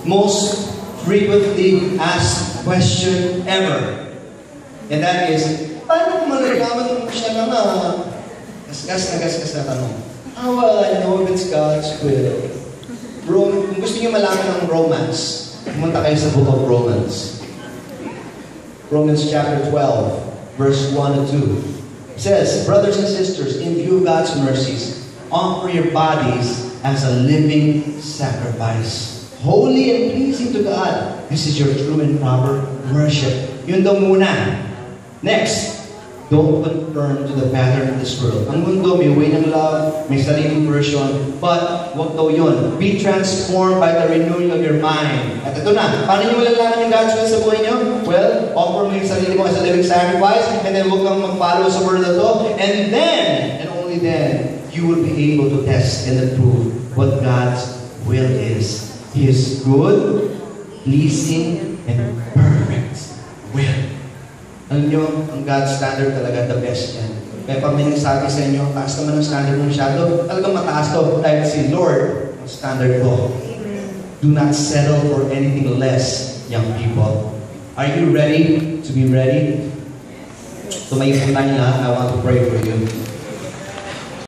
most frequently asked question ever. And that is, paano kung malalaman mo siya na gasgas na tanong? How will I know if it's God's will? Kung gusto niyo malaman ng romance, pumunta kayo sa book of Romans. Romans chapter 12, verse 1 and 2. It says, brothers and sisters, in view of God's mercies, offer your bodies as a living sacrifice, holy and pleasing to God. This is your true and proper worship. Yun daw muna. Next, don't conform to the pattern of this world. Ang mundo, may way ng love, may sariling version, but wag daw yun. Be transformed by the renewing of your mind. At ito na, paano nyo malalaman yung God's will sa buhay nyo? Well, offer mo yung sarili mo as a living sacrifice, and then huwag kang mag-follow sa word na to, and then, and only then, you will be able to test and approve what God's will is. His good, pleasing, and perfect will. Alam nyo, ang God's standard talaga, the best yan. Kaya pag may nagsabi sa inyo, taas naman ang standard mo masyado, talagang mataas to. Dahil si Lord, ang standard ko. Do not settle for anything less, young people. Are you ready to be ready? Tumayo po tayo lahat. I want to pray for you.